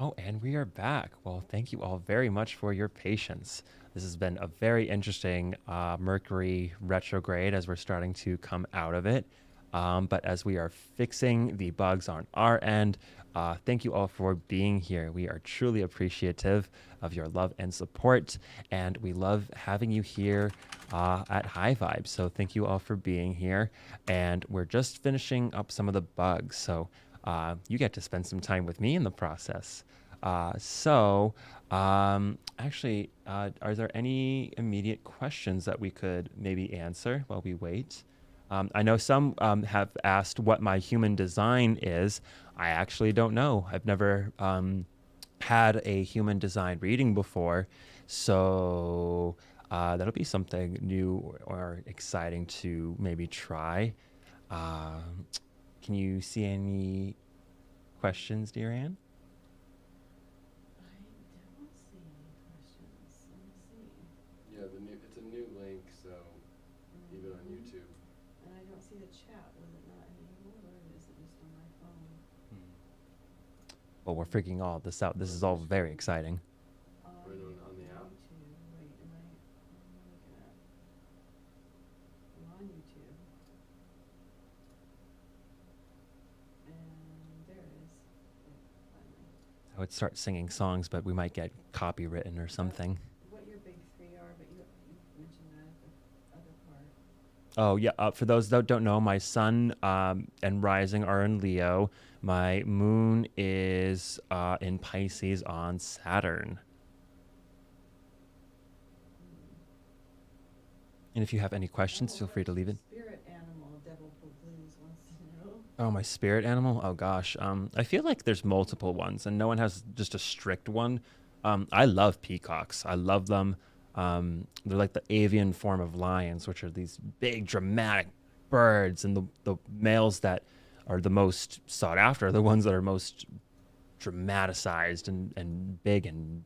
Oh, and we are back. Well, thank you all very much for your patience. This has been a very interesting Mercury retrograde as we're starting to come out of it. But as we are fixing the bugs on our end, thank you all for being here. We are truly appreciative of your love and support, and we love having you here at High Vibes. So thank you all for being here. And we're just finishing up some of the bugs. So you get to spend some time with me in the process. Actually, are there any immediate questions that we could maybe answer while we wait? I know some have asked what my human design is. I actually don't know. I've never had a human design reading before. So that'll be something new or exciting to maybe try. Can you see any questions, dear Anne? I don't see any questions. Let me see. Yeah, it's a new link, so even on YouTube. And I don't see the chat. Was it not enabled, or is it just on my phone? Well, we're figuring all this out. This is all very exciting. Right on the app? YouTube. Wait, am I looking at? I'm on YouTube. And there it is. Oh, finally. I would start singing songs, but we might get copywritten or something. What your big three are, but you mentioned that at the other part. Oh, yeah. For those that don't know, my sun and rising are in Leo. My moon is in Pisces on Saturn. And if you have any questions, feel free to leave it. Spirit animal, Devil Blues wants to know. Oh, my spirit animal? Oh, gosh. I feel like there's multiple ones, and no one has just a strict one. I love peacocks. I love them. They're like the avian form of lions, which are these big, dramatic birds, and the males that are the most sought after are the ones that are most dramatized and big and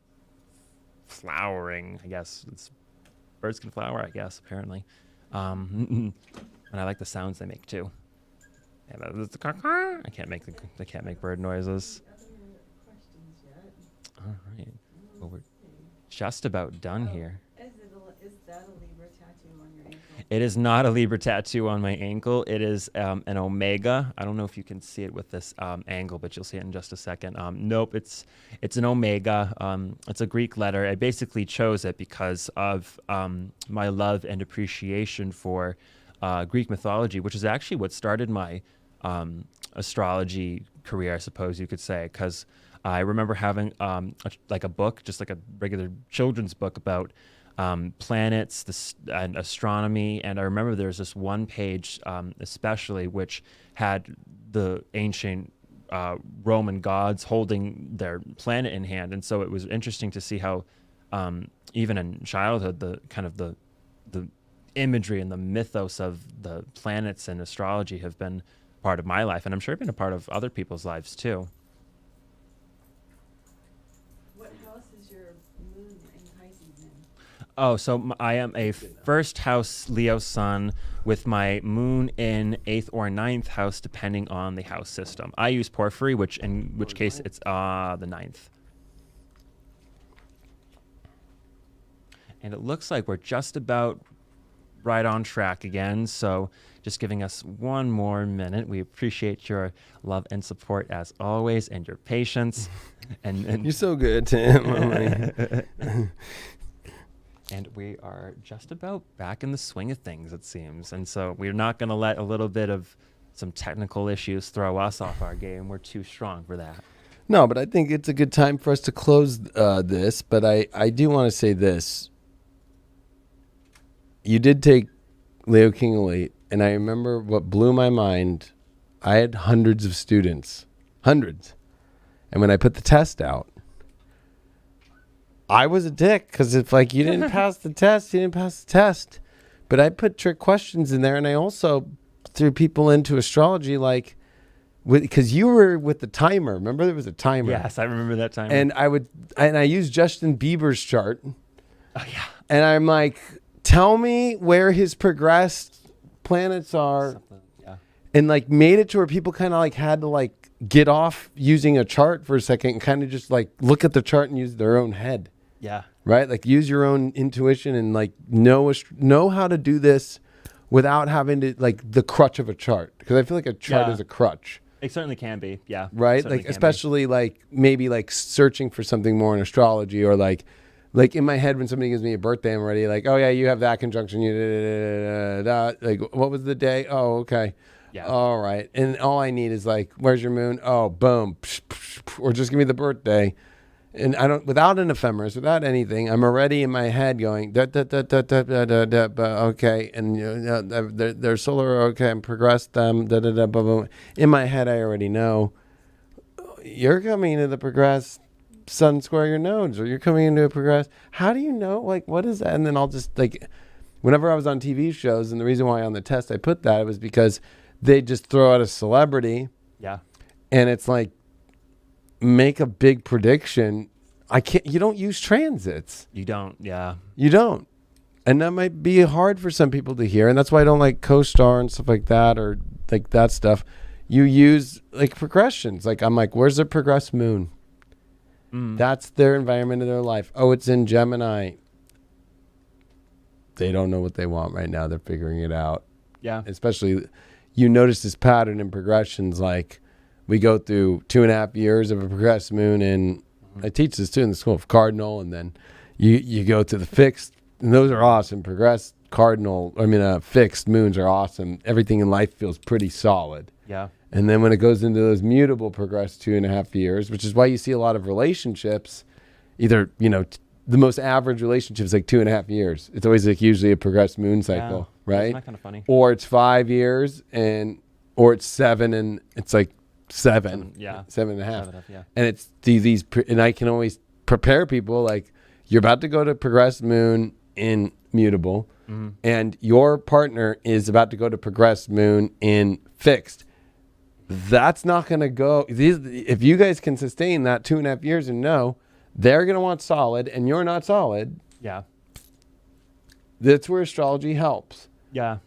flowering. I guess birds can flower, I guess, apparently. And I like the sounds they make too. Yeah, I can't make bird noises. Other questions yet? All right. Well, we're just about done here. Is that a Libra tattoo on your ankle? It is not a Libra tattoo on my ankle. It is an Omega. I don't know if you can see it with this angle, but you'll see it in just a second. Nope, it's an Omega. It's a Greek letter. I basically chose it because of my love and appreciation for Greek mythology, which is actually what started my astrology career, I suppose you could say, because I remember having a book, just like a regular children's book about planets and astronomy. And I remember there was this one page especially which had the ancient Roman gods holding their planet in hand. And so it was interesting to see how even in childhood, the imagery and the mythos of the planets and astrology have been part of my life. And I'm sure been a part of other people's lives too. What house is your moon in Pisces in? Oh, so I am a first house Leo sun with my moon in 8th or 9th house, depending on the house system. I use Porphyry, in which case it's the 9th. And it looks like we're just about right on track again. So just giving us one more minute. We appreciate your love and support as always, and your patience. and You're so good, Tim. And we are just about back in the swing of things, it seems. And so we're not going to let a little bit of some technical issues throw us off our game. We're too strong for that. No, but I think it's a good time for us to close this. But I do want to say this. You did take Leo King Elite, and I remember what blew my mind. I had hundreds of students. Hundreds. And when I put the test out, I was a dick because if you didn't pass the test, you didn't pass the test. But I put trick questions in there, and I also threw people into astrology because you were with the timer. Remember there was a timer? Yes, I remember that time. And I used Justin Bieber's chart. Oh, yeah. And I'm like, tell me where his progressed planets are. Yeah. And made it to where people kind of had to get off using a chart for a second and kind of just like look at the chart and use their own head, Yeah. right? Like use your own intuition and like know how to do this without having to like the crutch of a chart. Because I feel like a chart Yeah. is a crutch, It certainly can be. Yeah. right? Certainly Like can be. especially like maybe like searching for something more in astrology or like in my head when somebody gives me a birthday, I'm already like, oh yeah, you have that conjunction. You like what was the day? Oh, okay. Yeah. All right. And all I need is like, where's your moon? Oh, boom. Or just give me the birthday. And I don't, without an ephemeris, without anything, I'm already in my head going, da, da, da, da, da, da, da, da, okay. And you know, they're solar, okay, I'm progressed them, da, da, da, blah, blah. In my head, I already know you're coming into the progressed sun square your nodes, or you're coming into a progressed. How do you know? Like, what is that? And then I'll just like, whenever I was on TV shows, and the reason why on the test I put that was because they just throw out a celebrity Yeah. and it's like, make a big prediction. You don't use transits. You don't. Yeah. You don't. And that might be hard for some people to hear. And that's why I don't like co-star and stuff like that, or like that stuff. You use like progressions. Like I'm like, where's the progressed moon? That's their environment of their life. Oh, it's in Gemini. They don't know what they want right now. They're figuring it out. Yeah. Especially, you notice this pattern in progressions. Like we go through 2.5 years of a progressed moon, and I teach this too in the School of Cardinal, and then you go to the fixed, and those are awesome. Progressed fixed moons are awesome. Everything in life feels pretty solid. Yeah. And then when it goes into those mutable progressed 2.5 years, which is why you see a lot of relationships, either, the most average relationship is like 2.5 years. It's always like usually a progressed moon cycle, right? Isn't that kind of funny? Or it's 5 years or it's 7 and it's like 7. Yeah. 7.5. Yeah. And it's and I can always prepare people like you're about to go to progressed moon in mutable, and your partner is about to go to progressed moon in fixed. That's not going to go. If you guys can sustain that 2.5 years and know they're going to want solid and you're not solid, Yeah. that's where astrology helps. Yeah.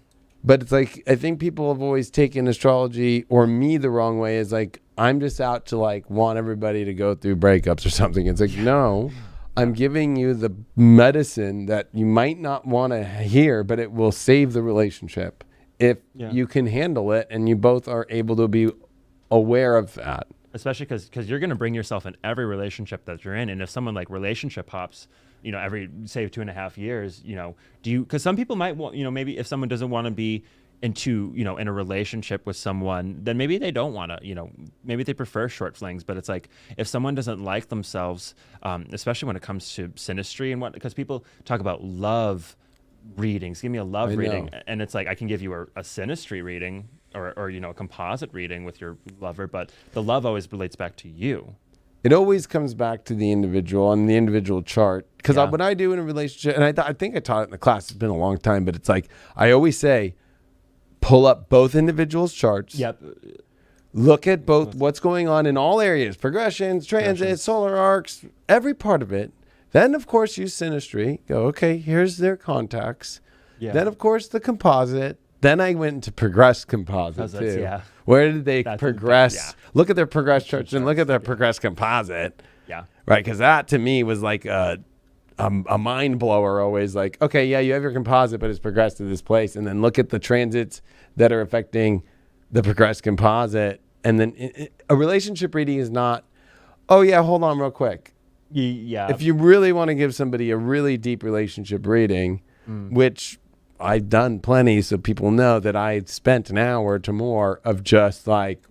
But it's like, I think people have always taken astrology or me the wrong way, is like, I'm just out to like want everybody to go through breakups or something. It's like, no, I'm giving you the medicine that you might not want to hear, but it will save the relationship if you can handle it and you both are able to be aware of that. Especially because you're going to bring yourself in every relationship that you're in. And if someone like relationship hops, every, say 2.5 years, because some people might want, maybe if someone doesn't want to be into, in a relationship with someone, then maybe they don't want to, maybe they prefer short flings. But it's like, if someone doesn't like themselves, especially when it comes to synastry and because people talk about love readings, give me a love reading, and it's like I can give you a synastry reading or a composite reading with your lover, but the love always relates back to you. It always comes back to the individual and the individual chart. Because what I do in a relationship, and I think I taught it in the class, it's been a long time, but it's like I always say, pull up both individuals' charts. Yep. Look at both what's going on in all areas, progressions, transits, solar arcs, every part of it. Then, of course, use synastry. Go, okay, here's their contacts. Yeah. Then, of course, the composite. Then I went into progressed composite, too. Yeah. Where did they progress? Yeah. Look at their progressed charts and look at their progressed composite. Yeah. Right, because that, to me, was like a mind blower always. Like, okay, yeah, you have your composite, but it's progressed to this place. And then look at the transits that are affecting the progressed composite. And then a relationship reading is not, oh, yeah, hold on real quick. Yeah. If you really want to give somebody a really deep relationship reading, which I've done plenty, so people know that I spent an hour to more of just like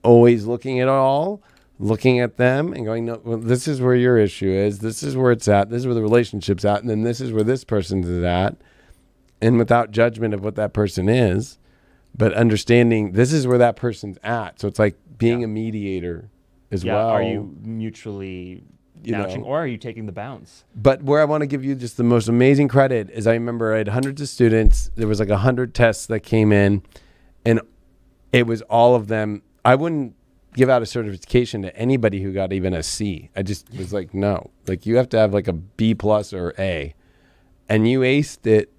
always looking at all, looking at them and going, no, well, this is where your issue is. This is where it's at. This is where the relationship's at. And then this is where this person's is at. And without judgment of what that person is, but understanding this is where that person's at. So it's like being a mediator as well. Are you mutually matching, or are you taking the bounce? But where I want to give you just the most amazing credit is I remember I had hundreds of students. There was like 100 tests that came in, and it was all of them. I wouldn't give out a certification to anybody who got even a C. I just was like, no. Like, you have to have like a B+ or A. And you aced it.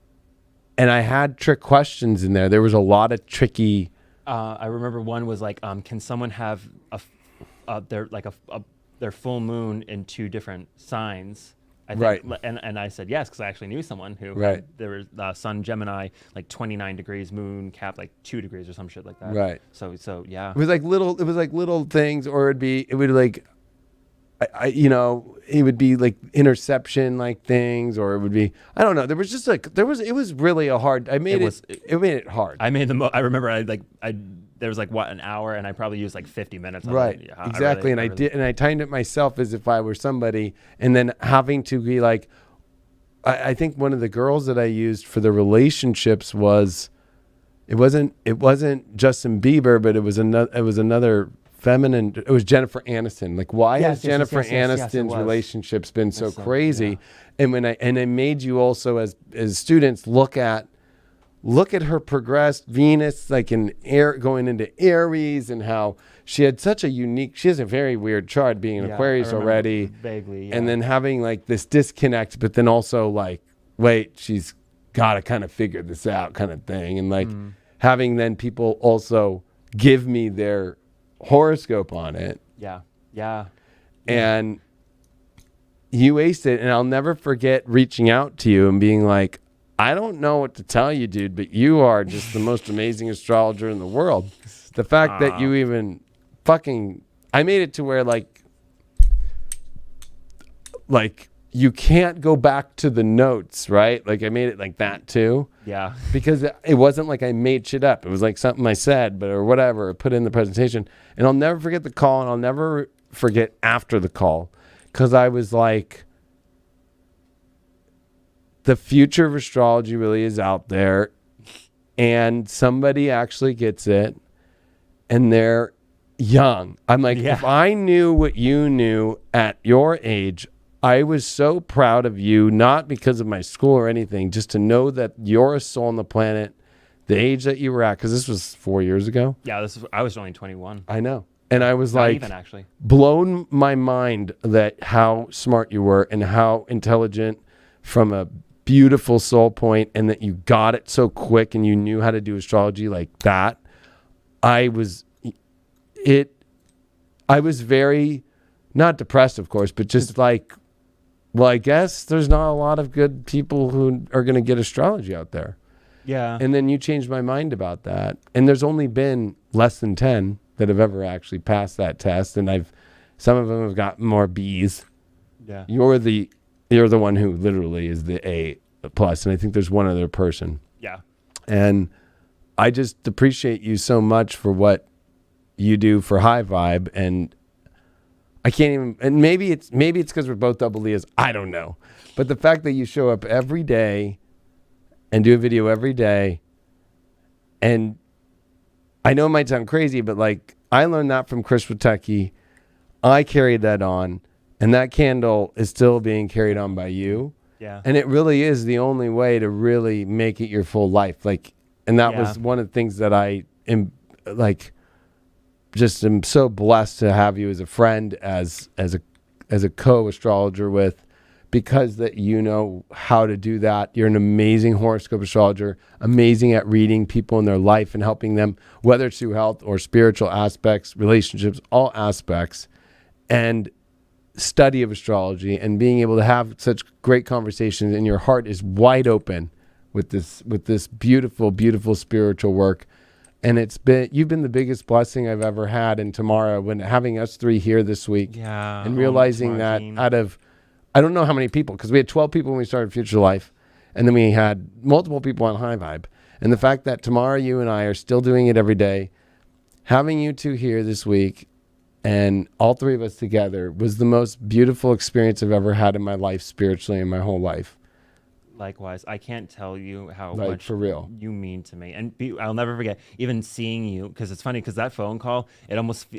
And I had trick questions in there. There was a lot of tricky I remember one was like, can someone have their full moon in 2 different signs? I think, Right. and I said yes because I actually knew someone who Right. had, there was Sun Gemini like 29 degrees, Moon Cap like 2 degrees or some shit like that. Right. So yeah. It was like little things, or it would like, it would be like interception like things, or it would be, I don't know. There was just like, it was really a hard, it made it hard. I made I remember there was like an hour, and I probably used like 50 minutes. Right. Yeah, Exactly. I did, and I timed it myself as if I were somebody, and then having to be like, I think one of the girls that I used for the relationships was, it wasn't Justin Bieber, but it was another feminine. It was Jennifer Aniston. Like, why has Jennifer Aniston's relationships been so crazy? Yeah. And I made you also as students look at her progressed Venus, like going into Aries, and how she had such a unique. She has a very weird chart, being an Aquarius already, vaguely, and then having like this disconnect, but then also like, wait, she's got to kind of figure this out, kind of thing, and like having then people also give me their horoscope on it. Yeah. And you aced it, and I'll never forget reaching out to you and being like, I don't know what to tell you, dude, but you are just the most amazing astrologer in the world. The fact that you even I made it to where like you can't go back to the notes, right? Like I made it like that too. Yeah. Because it wasn't like I made shit up. It was like something I said, or whatever, or put in the presentation. And I'll never forget the call, and I'll never forget after the call, because I was like, the future of astrology really is out there, and somebody actually gets it, and they're young. I'm like, if I knew what you knew at your age, I was so proud of you, not because of my school or anything, just to know that you're a soul on the planet, the age that you were at, because this was 4 years ago. Yeah, I was only 21. I know. And I was Not like, even, actually. blown my mind that how smart you were and how intelligent from a beautiful soul point, and that you got it so quick and you knew how to do astrology like that. I was very, not depressed, of course, but just like, well, I guess there's not a lot of good people who are going to get astrology out there. Yeah. And then you changed my mind about that. And there's only been less than 10 that have ever actually passed that test. And some of them have got more B's. Yeah. You're the one who literally is the A plus. And I think there's one other person. Yeah. And I just appreciate you so much for what you do for High Vibe. And I can't even, and maybe it's because we're both double Leahs. I don't know. But the fact that you show up every day and do a video every day, and I know it might sound crazy, but like I learned that from Chris Witecki. I carried that on, and that candle is still being carried on by you. Yeah. And it really is the only way to really make it your full life. Like, and that was one of the things that I am like, just am so blessed to have you as a friend, as a co-astrologer with, because that you know how to do that. You're an amazing horoscope astrologer, amazing at reading people in their life and helping them, whether it's through health or spiritual aspects, relationships, all aspects, and study of astrology, and being able to have such great conversations, and your heart is wide open with this beautiful, beautiful spiritual work. And you've been the biggest blessing I've ever had. And tomorrow, when having us three here this week, and realizing that out of, I don't know how many people, because we had 12 people when we started Future Life, and then we had multiple people on High Vibe. And the fact that tomorrow you and I are still doing it every day, having you two here this week, and all three of us together was the most beautiful experience I've ever had in my life, spiritually, in my whole life. Likewise, I can't tell you how Like, much for real you mean to me. And I'll never forget even seeing you, because it's funny, because that phone call,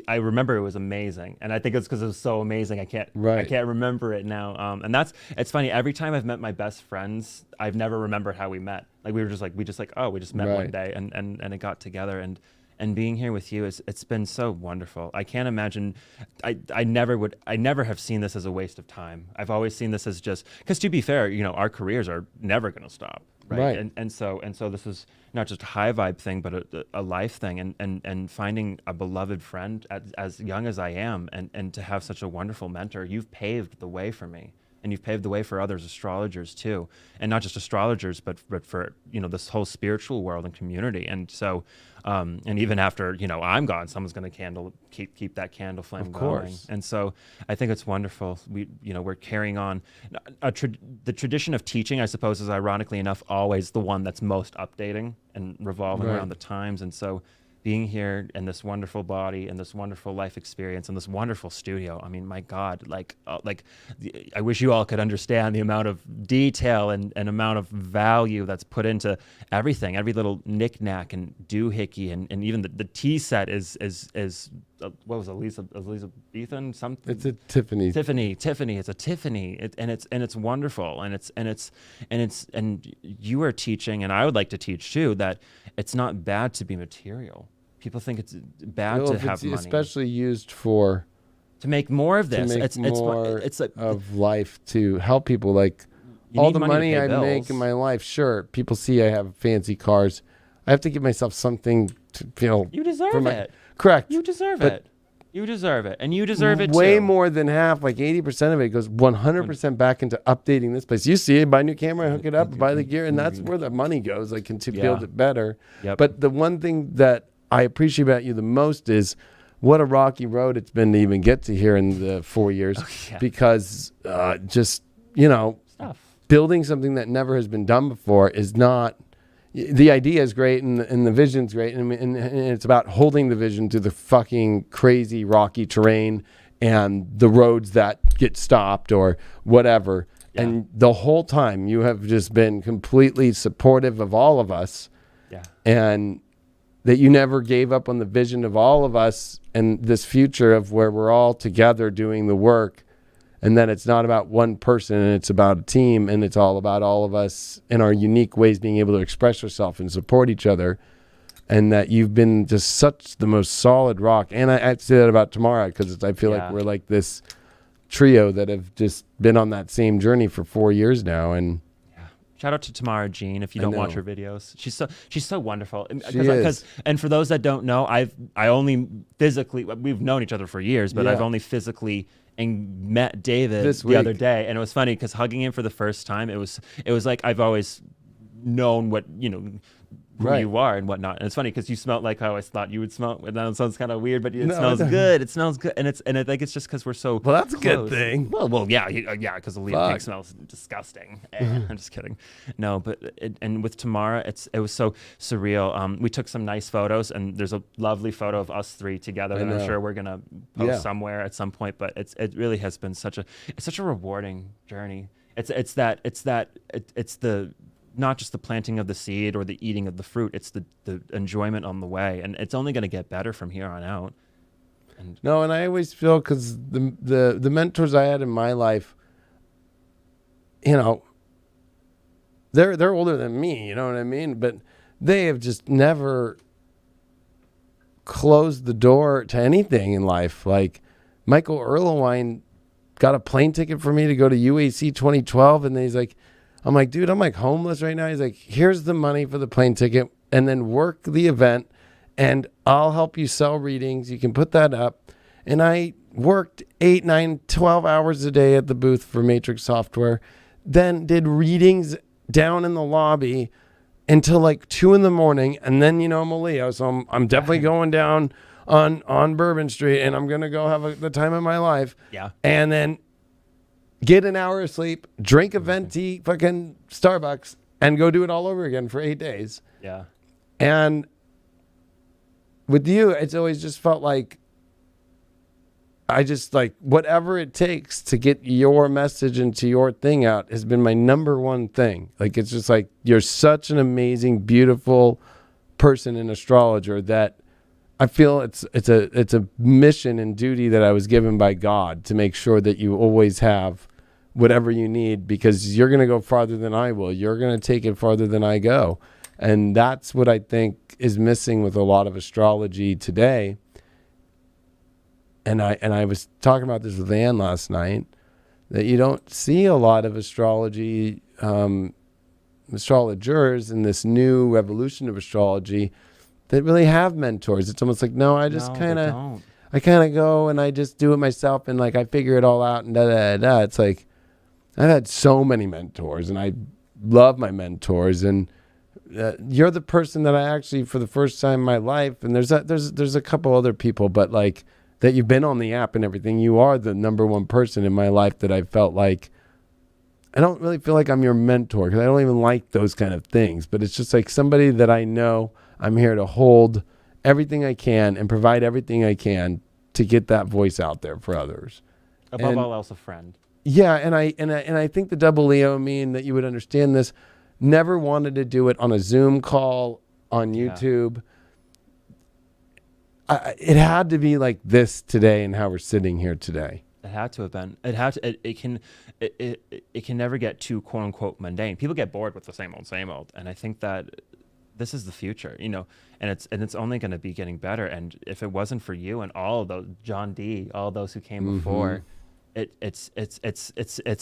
I remember it was amazing. And I think it's because it was so amazing. I can't remember it now. And it's funny. Every time I've met my best friends, I've never remembered how we met. Like we just met one day and it got together. And being here with you, it's been so wonderful. I can't imagine. I never have seen this as a waste of time. I've always seen this as just, because to be fair, our careers are never going to stop. Right. And so this is not just a high vibe thing, but a life thing, and finding a beloved friend as young as I am, and to have such a wonderful mentor. You've paved the way for me, and you've paved the way for others astrologers too, and not just astrologers, but for this whole spiritual world and community. And so and even after I'm gone, someone's going to keep that candle flame Of going. course. And so I think it's wonderful. We're carrying on the tradition of teaching, I suppose, is ironically enough always the one that's most updating and revolving Right. around the times. And so being here in this wonderful body and this wonderful life experience and this wonderful studio, I mean, my God, I wish you all could understand the amount of detail and amount of value that's put into everything, every little knick-knack and doohickey, and even the tea set is what was it, Elizabethan something? It's a Tiffany. Tiffany. It's a Tiffany, and it's wonderful, and you are teaching, and I would like to teach too, that it's not bad to be material. People think it's bad Well, to if have it's money, especially used for to make more of this. to make more It's like of life to help people. Like you all need the to money pay I make bills. in my life, sure, people see I have fancy cars. I have to give myself something to feel. You deserve for my- it. Correct. You deserve But it. You deserve it, and you deserve it Way too. more than half, like 80% of it goes 100% back into updating this place. You see it, buy a new camera, hook it up, buy the gear, and that's where the money goes, like to build it better. Yep. But the one thing that I appreciate about you the most is what a rocky road it's been to even get to here in the 4 years, yeah. because just, Stuff. building something that never has been done before is not. The idea is great and the vision's great, and it's about holding the vision through the fucking crazy rocky terrain and the roads that get stopped or whatever. Yeah. And the whole time you have just been completely supportive of all of us, Yeah. and that you never gave up on the vision of all of us and this future of where we're all together doing the work. And that it's not about one person, and it's about a team, and it's all about all of us in our unique ways being able to express ourselves and support each other. And that you've been just such the most solid rock. And I'd say that about Tamara, because I feel like we're like this trio that have just been on that same journey for 4 years now. And Shout out to Tamara Jean if you I don't watch know. her videos. She's so wonderful. She is. And for those that don't know, I only physically, we've known each other for years, but I've Yeah. only physically met David This the other week. day, and it was funny because hugging him for the first time, it was like I've always known what who Right. you are and whatnot. And it's funny because you smelled like how I thought you would smell. And that sounds kind of weird, but it No, smells it good. It smells good, and I think it's just because we're so well, that's a good close. thing. Well, yeah, because the Leo Fuck. cake smells disgusting. I'm just kidding. No, but and with Tamara, it was so surreal. We took some nice photos, and there's a lovely photo of us three together I that I'm know. sure we're gonna post Yeah. somewhere at some point. But it really has been such a rewarding journey. It's the not just the planting of the seed or the eating of the fruit. It's the enjoyment on the way, and it's only going to get better from here on out. And No, and I always feel because the mentors I had in my life, they're older than me, you know what I mean? But they have just never closed the door to anything in life. Like Michael Erlewine got a plane ticket for me to go to UAC 2012, and then he's like, I'm like, dude, I'm like homeless right now. He's like, here's the money for the plane ticket, and then work the event, and I'll help you sell readings. You can put that up. And I worked 8, 9, 12 hours a day at the booth for Matrix Software, then did readings down in the lobby until like 2 a.m. And then, I'm a Leo, so I'm definitely going down on Bourbon Street, and I'm going to go have the time of my life. yeah, And then get an hour of sleep, drink a venti fucking Starbucks, and go do it all over again for 8 days. yeah, And with you, it's always just felt like I just like whatever it takes to get your message into your thing out has been my number one thing. Like, it's just like, you're such an amazing, beautiful person and astrologer that I feel it's a mission and duty that I was given by God to make sure that you always have whatever you need, because you're going to go farther than I will. You're going to take it farther than I go. And that's what I think is missing with a lot of astrology today. And I was talking about this with Ann last night, that you don't see a lot of astrology astrologers in this new revolution of astrology that really have mentors. It's almost like, no, I just No, they kind of, don't. I kind of go and I just do it myself and like I figure it all out and da da da. It's like I've had so many mentors and I love my mentors, and you're the person that I actually, for the first time in my life, and there's a couple other people, but like that you've been on the app and everything, you are the number one person in my life that I felt like, I don't really feel like I'm your mentor because I don't even like those kind of things, but it's just like somebody that I know I'm here to hold everything I can and provide everything I can to get that voice out there for others. Above all else, a friend. Yeah, and I think the double Leo mean that you would understand this. Never wanted to do it on a Zoom call on YouTube. It had to be like this today, and how we're sitting here today. It had to have been. It had to. It can never get too quote unquote mundane. People get bored with the same old, and I think that this is the future, you know, and it's only going to be getting better. And if it wasn't for you and all of those, John D, all those who came before, it's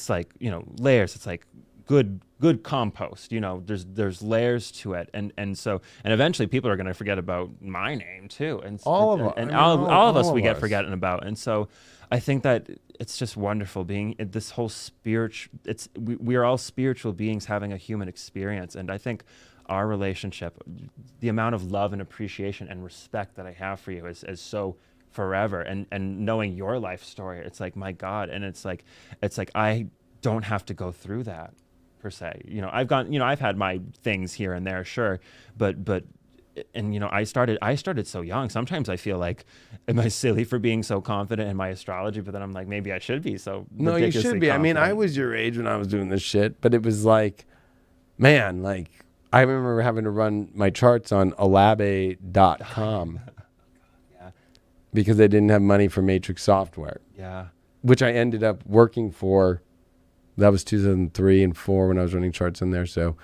like, you know, layers. It's like good compost, you know, there's layers to it, and eventually people are going to forget about my name too, and all of us we get forgotten about. And so I think that it's just wonderful being this whole we are all spiritual beings having a human experience. And I think our relationship, the amount of love and appreciation and respect that I have for you is so forever. And knowing your life story, it's like, my God. And it's like I don't have to go through that per se. You know, I've had my things here and there, sure, but and you know, I started so young. Sometimes I feel like, am I silly for being so confident in my astrology? But then I'm like, maybe I should be. So no, you should be. Confident. I mean, I was your age when I was doing this shit, but it was like, man, like I remember having to run my charts on alabe.com because they didn't have money for Matrix software. Yeah. Which I ended up working for. That was 2003 and 4 when I was running charts on there. So,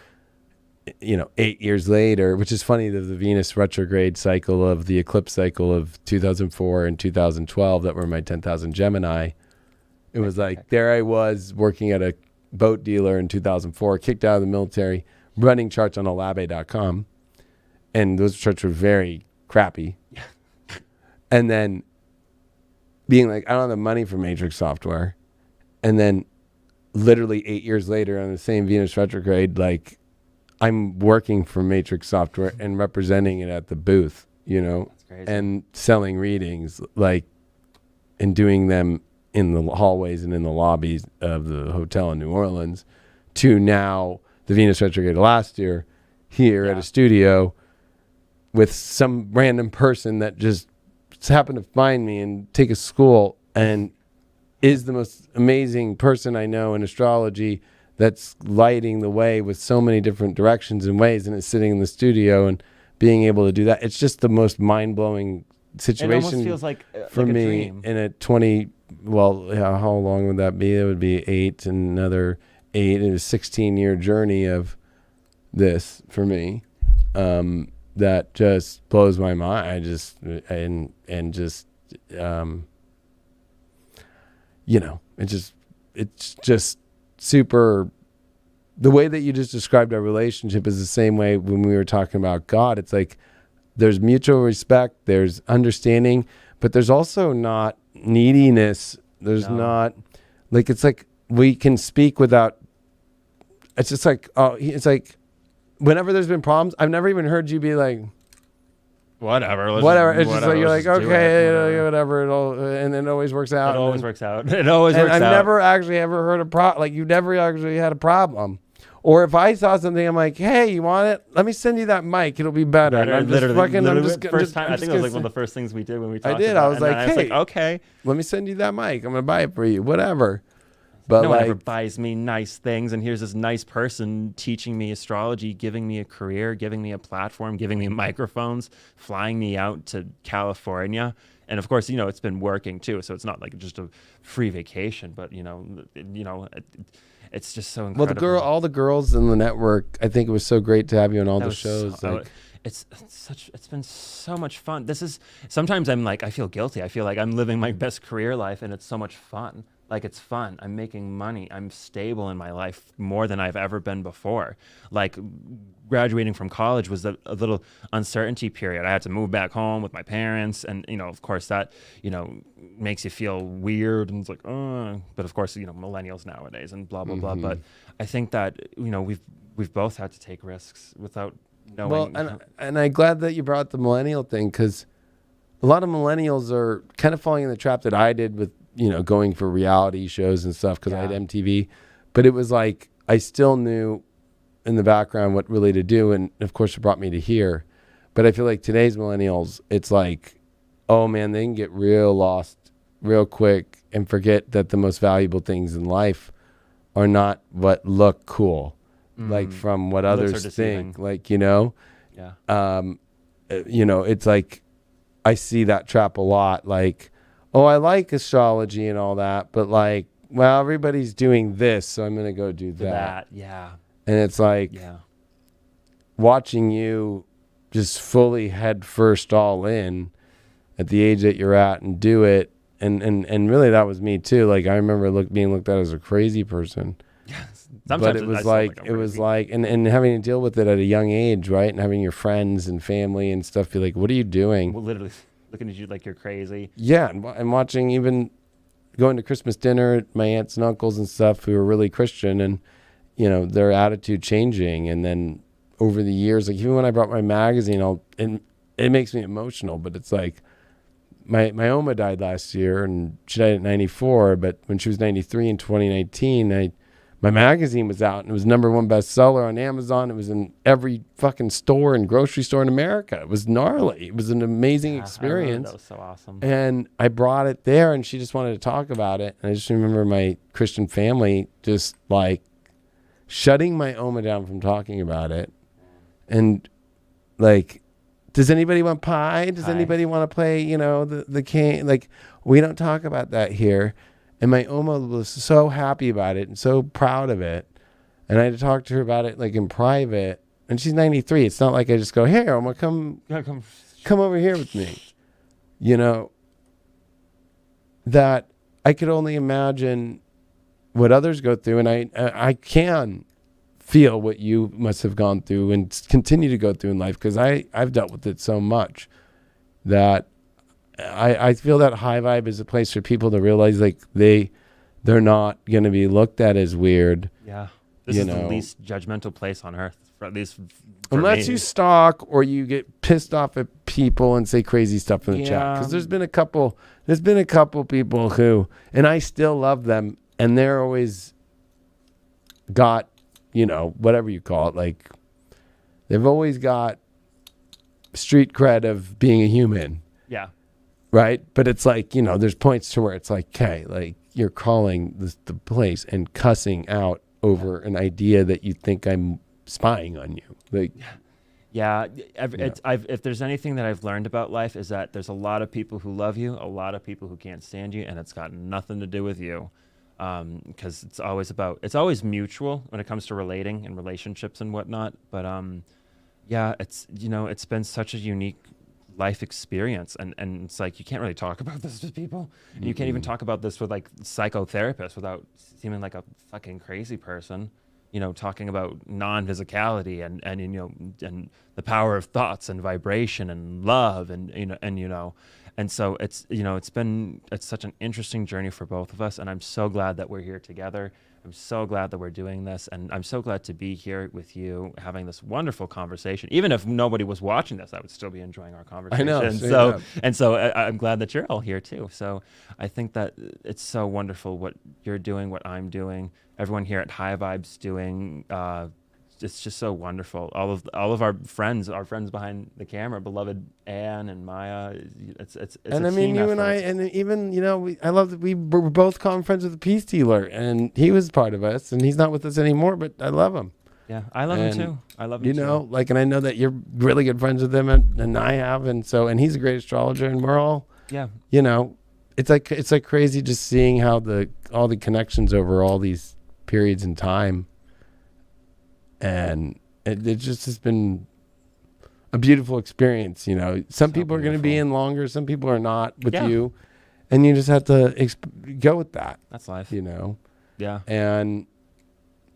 you know, 8 years later, which is funny that the Venus retrograde cycle of the eclipse cycle of 2004 and 2012 that were my 10,000 Gemini. It was like, there I was working at a boat dealer in 2004, kicked out of the military, running charts on alabe.com. And those charts were very crappy. And then being like, I don't have the money for Matrix software. And then literally 8 years later on the same Venus retrograde, like I'm working for Matrix software and representing it at the booth, you know, and selling readings, like, and doing them in the hallways and in the lobbies of the hotel in New Orleans, to now the Venus retrograde last year here at a studio with some random person that just happened to find me and take a school and is the most amazing person I know in astrology, that's lighting the way with so many different directions and ways, and is sitting in the studio and being able to do that. It's just the most mind-blowing situation. It almost feels like for like a me dream. in a 20, well, how long would that be? It would be 8 and another 8. It was a 16-year journey of this for me. That just blows my mind. You know, it's just super. The way that you just described our relationship is the same way when we were talking about God. It's like there's mutual respect, there's understanding, but there's also not neediness. There's not, like, it's like we can speak without, it's just like, it's like whenever there's been problems, I've never even heard you be like, whatever. It's just like, you're like, okay, whatever. And it always works out. It always works out. It always works out. I've never actually ever heard a problem. Like, you never actually had a problem. Or if I saw something, I'm like, hey, you want it? Let me send you that mic. It'll be better. And I'm just fucking, I think it was like one of the first things we did when we talked. I did. I was like, hey, hey, okay, let me send you that mic. I'm going to buy it for you. Whatever. But no one ever buys me nice things, and here's this nice person teaching me astrology, giving me a career, giving me a platform, giving me microphones, flying me out to California. And of course, you know, it's been working too, so it's not like just a free vacation, but you know, it's just so incredible. Well, all the girls in the network, I think it was so great to have you on all the shows. It's been so much fun. Sometimes I'm like, I feel guilty. I feel like I'm living my best career life, and it's so much fun. Like, it's fun. I'm making money. I'm stable in my life more than I've ever been before. Like, graduating from college was a little uncertainty period. I had to move back home with my parents. And, of course that, makes you feel weird. And it's like, oh, but of course, millennials nowadays and blah, blah, blah. But I think that, we've both had to take risks without knowing. Well, and I'm glad that you brought the millennial thing, because a lot of millennials are kind of falling in the trap that I did with, going for reality shows and stuff, because I had MTV. But it was like, I still knew in the background what really to do. And of course, it brought me to here. But I feel like today's millennials, it's like, oh man, they can get real lost real quick and forget that the most valuable things in life are not what look cool, like from what others think. Like, Yeah. It's like, I see that trap a lot. Like, oh, I like astrology and all that, but like, well, everybody's doing this, so I'm going to go do that. Yeah. And it's like, watching you just fully head first all in at the age that you're at and do it. And really that was me too. Like, I remember being looked at as a crazy person. But it was like, and having to deal with it at a young age, right? And having your friends and family and stuff be like, what are you doing? Well, literally looking at you like you're crazy. Yeah. And watching, even going to Christmas dinner at my aunts and uncles and stuff who are really Christian, and, their attitude changing. And then over the years, like even when I brought my magazine, and it makes me emotional, but it's like, my Oma died last year, and she died at 94, but when she was 93 in 2019, my magazine was out, and it was #1 bestseller on Amazon. It was in every fucking store and grocery store in America. It was gnarly. It was an amazing experience. That was so awesome. And I brought it there, and she just wanted to talk about it. And I just remember my Christian family just like shutting my Oma down from talking about it. And like, does anybody want pie? Does anybody want to play, the game? Like, we don't talk about that here. And my Oma was so happy about it and so proud of it. And I had to talk to her about it like in private. And she's 93. It's not like I just go, hey, Oma, come over here with me. That I could only imagine what others go through. And I can feel what you must have gone through and continue to go through in life, because I've dealt with it so much that I feel that High Vibe is a place for people to realize like they're not going to be looked at as weird. Yeah. This is the least judgmental place on earth, for at least for unless me. you stalk or you get pissed off at people and say crazy stuff in the chat. Because there's been a couple people who, and I still love them, and they're always got, whatever you call it, like they've always got street cred of being a human. Yeah. Right. But it's like, there's points to where it's like, okay, like you're calling the place and cussing out over an idea that you think I'm spying on you. Like, if there's anything that I've learned about life, is that there's a lot of people who love you, a lot of people who can't stand you, and it's got nothing to do with you. Because it's always mutual when it comes to relating and relationships and whatnot. But it's been such a unique life experience, and it's like you can't really talk about this with people, and you can't even talk about this with like psychotherapists without seeming like a fucking crazy person. Talking about non-physicality and the power of thoughts and vibration and love and so it's it's such an interesting journey for both of us, and I'm so glad that we're here together. I'm so glad that we're doing this, and I'm so glad to be here with you having this wonderful conversation. Even if nobody was watching this, I would still be enjoying our conversation. I know. So I'm glad that you're all here too. So I think that it's so wonderful what you're doing, what I'm doing, everyone here at High Vibes doing. It's just so wonderful. All of our friends behind the camera, beloved Anne and Maya. It's and a I mean, team you and I, effort. and even I love that we were both common friends with the Peace Dealer, and he was part of us, and he's not with us anymore, but I love him. Yeah, I love him too. I love him too. Like, and I know that you're really good friends with him, and I have, and he's a great astrologer, and we're all, it's like crazy just seeing how all the connections over all these periods in time. And it just has been a beautiful experience. Some people are going to be in longer, some people are not with you. and you just have to go with that, That's life. you know. Yeah. And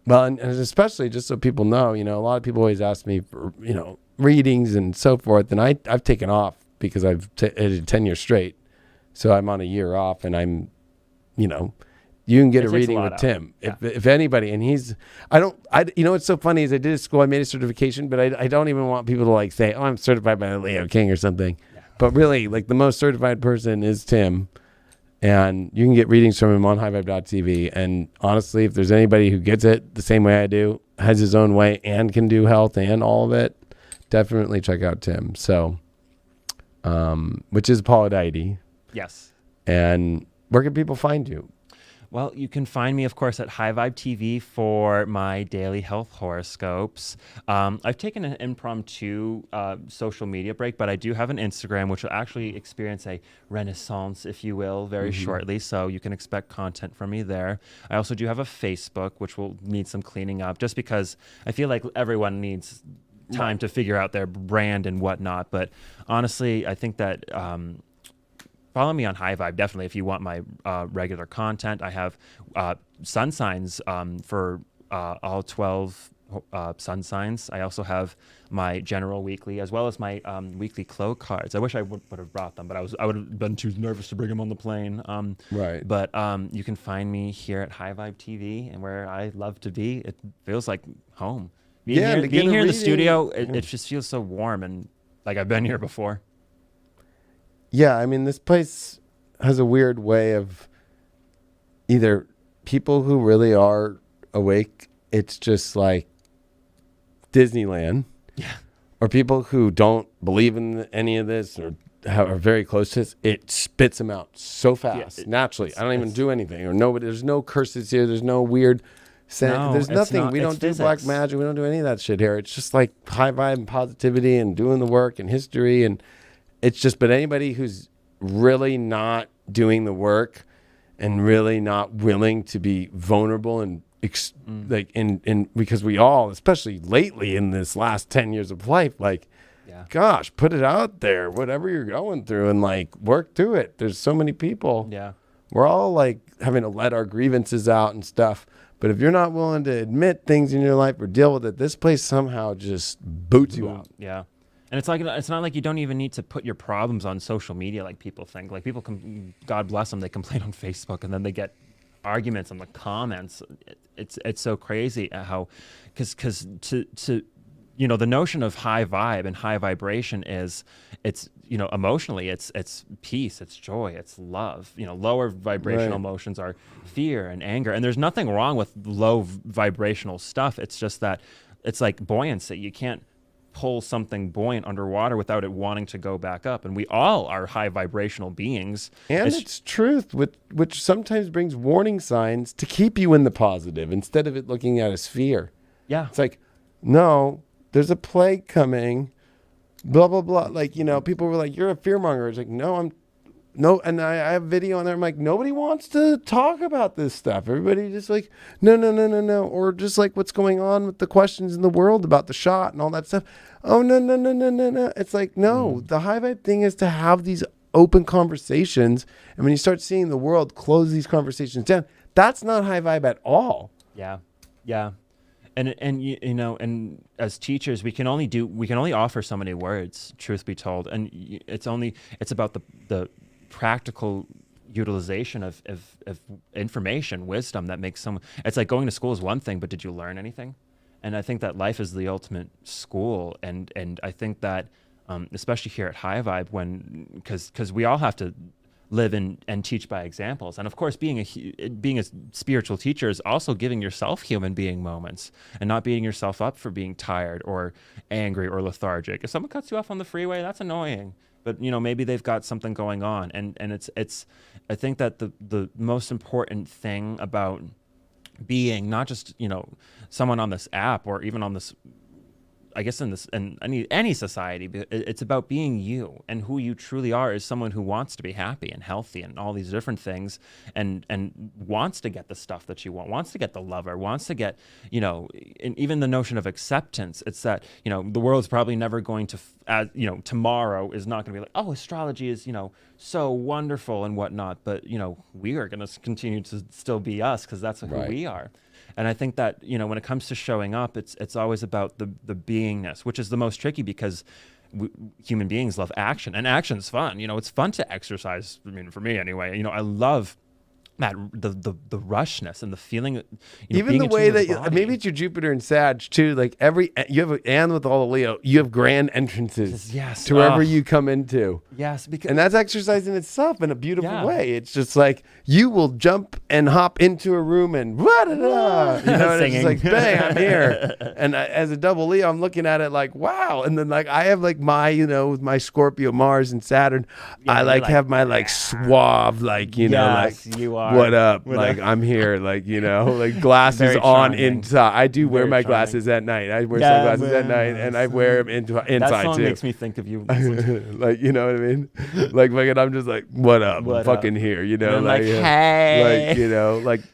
well, and especially just so people know, you know, a lot of people always ask me for, you know, readings and so forth, and I've taken off because I've did 10 years straight, so I'm on a year off, and I'm, you know, you can get It a takes a reading lot with out. Tim Yeah. if anybody, and he's you know what's so funny is I did a school, I made a certification, but I don't even want people to like say, oh, I'm certified by Leo King or something, but really like the most certified person is Tim. And you can get readings from him on highvibe.tv. And honestly, if there's anybody who gets it the same way I do, has his own way, and can do health and all of it, definitely check out Tim. So, which is Apollodite. Yes. And where can people find you? Well, you can find me, of course, at High Vibe TV for my daily health horoscopes. I've taken an impromptu social media break, but I do have an Instagram, which will actually experience a renaissance, if you will, very shortly. So you can expect content from me there. I also do have a Facebook, which will need some cleaning up, just because I feel like everyone needs time to figure out their brand and whatnot. But honestly, I think that... follow me on High Vibe, definitely, if you want my regular content. I have sun signs for all 12 sun signs. I also have my general weekly, as well as my weekly Clo cards. I wish I would have brought them, but I would have been too nervous to bring them on the plane. Right. But you can find me here at High Vibe TV, and where I love to be. It feels like home. Being Yeah, here, to get being a here in the reading- studio, it just feels so warm and like I've been here before. Yeah, I mean, this place has a weird way of either people who really are awake, it's just like Disneyland. Yeah. Or people who don't believe in any of this or are very close to this, it spits them out so fast, naturally. I don't even do anything. Or nobody. There's no curses here. There's no weird... No, there's it's nothing. not- We it's don't do black physics. magic. We don't do any of that shit here. It's just like high vibe and positivity and doing the work and history, and it's just, but anybody who's really not doing the work and really not willing to be vulnerable and like in because we all, especially lately in this last 10 years of life, like, Yeah. gosh, put it out there, whatever you're going through, and like work through it. There's so many people. Yeah. We're all like having to let our grievances out and stuff. But if you're not willing to admit things in your life or deal with it, this place somehow just boots you out. Yeah. And it's not like you don't even need to put your problems on social media like people think. Like people God bless them, they complain on Facebook and then they get arguments in the comments. It's so crazy how, because to you know, the notion of high vibe and high vibration is, it's, you know, emotionally it's peace, it's joy, it's love. You know, lower vibrational Right. emotions are fear and anger, and there's nothing wrong with low vibrational stuff. It's just that it's like buoyancy. You can't pull something buoyant underwater without it wanting to go back up, and we all are high vibrational beings. And it's truth, which sometimes brings warning signs to keep you in the positive instead of it looking at as fear. Yeah. It's like, no, there's a plague coming, blah, blah, blah. Like, you know, people were like, you're a fearmonger. It's like, no, and I have a video on there. I'm like, nobody wants to talk about this stuff. Everybody just like, no. Or just like what's going on with the questions in the world about the shot and all that stuff. Oh, no. It's like, no, the high vibe thing is to have these open conversations. And when you start seeing the world close these conversations down, that's not high vibe at all. Yeah. And you know, and as teachers, we can only offer so many words, truth be told, and it's about the practical utilization of information, wisdom that makes someone. It's like going to school is one thing, but did you learn anything? And I think that life is the ultimate school, and I think that especially here at High Vibe, because we all have to live and teach by examples, and of course being a spiritual teacher is also giving yourself human being moments and not beating yourself up for being tired or angry or lethargic. If someone cuts you off on the freeway, that's annoying, but you know, maybe they've got something going on, and it's I think that the most important thing about being not just, you know, someone on this app or even on this I guess in any society, it's about being you, and who you truly are is someone who wants to be happy and healthy and all these different things, and wants to get the stuff that you want, wants to get the lover, wants to get, and even the notion of acceptance. It's that, the world's probably never going to, tomorrow is not going to be like, oh, astrology is, so wonderful and whatnot, but, we are going to continue to still be us, because that's who we are. And I think that, when it comes to showing up, it's always about the beingness, which is the most tricky, because human beings love action, and action's fun. It's fun to exercise. I mean, for me anyway, I love that the rushness and the feeling, even the way that maybe it's your Jupiter and Sag too. Like you have and with all the Leo, you have grand entrances to wherever you come into. Yes, and that's exercise in itself in a beautiful way. It's just like you will jump and hop into a room and and it's just like bang, I'm here. And as a double Leo, I'm looking at it like wow. And then like I have like my with my Scorpio, Mars, and Saturn, I have my suave you are. What up? I'm here, like glasses on inside. I do wear my glasses at night. I wear sunglasses at night, and I wear them inside too. That song makes me think of you. You know what I mean? I'm just like, what up? I'm fucking here, hey.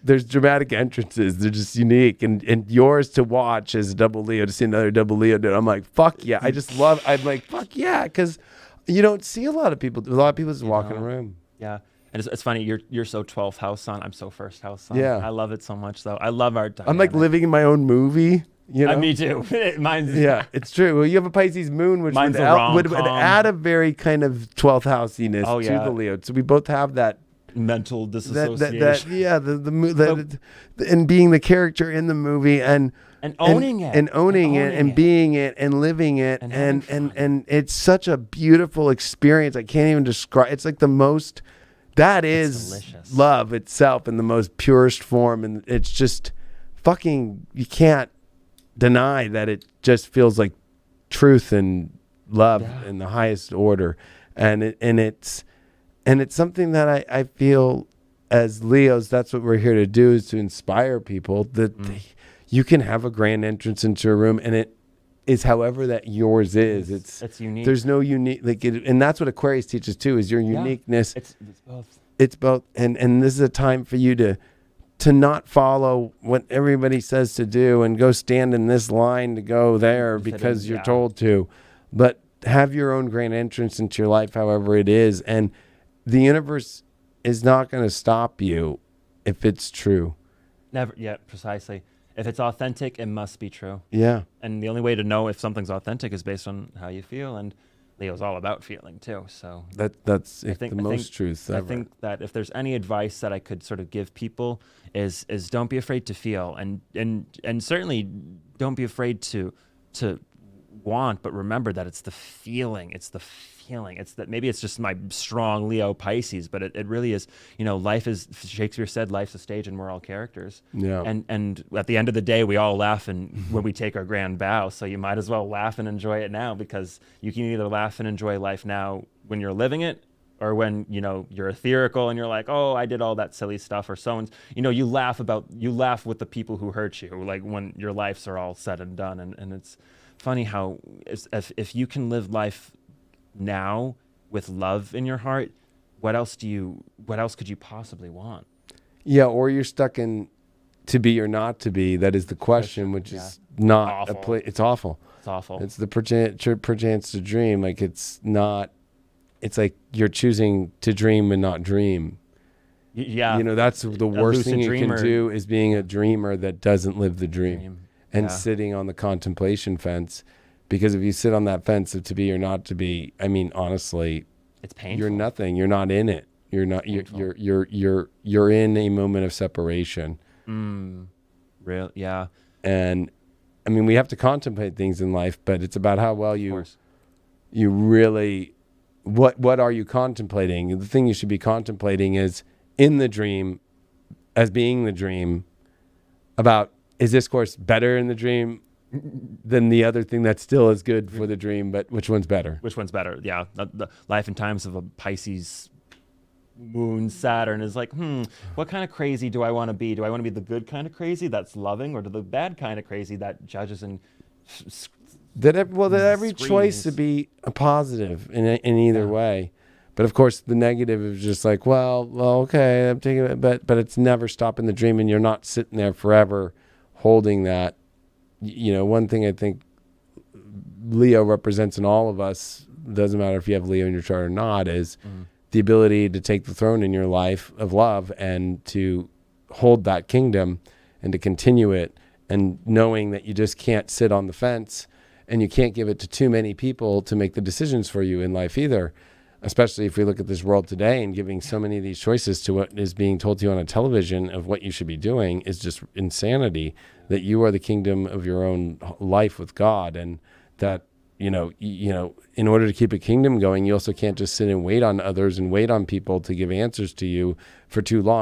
There's dramatic entrances. They're just unique, and yours to watch as a double Leo, to see another double Leo, dude. I'm like, fuck yeah. I'm like, fuck yeah, because you don't see a lot of people. A lot of people just walk in a room. Yeah. And it's funny, you're so 12th house son, I'm so first house son. Yeah. I love it so much, though. I love our dynamic. I'm like living in my own movie, me too. Mine's it's true. Well, you have a Pisces moon, which would add a very kind of 12th housiness to the Leo. So we both have that mental disassociation. And being the character in the movie and owning it and being it and living it and it's such a beautiful experience. I can't even describe. It's like the most. That is love itself in the most purest form, and it's just fucking. You can't deny that it just feels like truth and love in the highest order, and it's something that I feel as Leos. That's what we're here to do, is to inspire people that you can have a grand entrance into a room, and it is however that yours is. It's unique. There's no unique and that's what Aquarius teaches too, is your uniqueness. It's both. It's both, and this is a time for you to not follow what everybody says to do and go stand in this line to go there because you're told to, but have your own grand entrance into your life however it is, and the universe is not going to stop you if it's true. Never. Yeah, precisely. If it's authentic, it must be true. Yeah. And the only way to know if something's authentic is based on how you feel. And Leo's all about feeling too. So that's the most truth ever. I think that if there's any advice that I could sort of give people is don't be afraid to feel, and certainly don't be afraid to want, but remember that it's the feeling. It's the feeling. It's that maybe it's just my strong Leo Pisces, but it really is, life is, Shakespeare said, life's a stage and we're all characters. Yeah. And at the end of the day, we all laugh when we take our grand bow. So you might as well laugh and enjoy it now, because you can either laugh and enjoy life now when you're living it, or when, you're etherical and you're like, oh, I did all that silly stuff, or so on. You laugh with the people who hurt you, like when your lives are all said and done. And it's funny how if you can live life now with love in your heart, what else could you possibly want? Yeah, or you're stuck in to be or not to be. That is the question, which is not awful. a place. It's awful. It's awful. It's the perchance to dream. Like it's not. It's like you're choosing to dream and not dream. Yeah. That's the worst thing you can do, is being a dreamer that doesn't live the dream. And sitting on the contemplation fence. Because if you sit on that fence of to be or not to be, I mean, honestly, it's painful. You're nothing. You're not in it. You're not. You're in a moment of separation. Real, yeah. And I mean, we have to contemplate things in life, but it's about how well you really. What are you contemplating? The thing you should be contemplating is in the dream, as being the dream. About, is this course better in the dream than the other thing that still is good for the dream, but which one's better? Which one's better? Yeah. The life and times of a Pisces moon Saturn is like, what kind of crazy do I want to be? Do I want to be the good kind of crazy that's loving, or the bad kind of crazy that judges and that every choice screens. would be a positive in either way. But of course, the negative is just like, well, okay, I'm taking it, but it's never stopping the dream, and you're not sitting there forever holding that. You know, one thing I think Leo represents in all of us, doesn't matter if you have Leo in your chart or not, is the ability to take the throne in your life of love and to hold that kingdom and to continue it, and knowing that you just can't sit on the fence and you can't give it to too many people to make the decisions for you in life either. Especially if we look at this world today, and giving so many of these choices to what is being told to you on a television of what you should be doing is just insanity. That you are the kingdom of your own life with God, and that, you know, in order to keep a kingdom going, you also can't just sit and wait on others and wait on people to give answers to you for too long.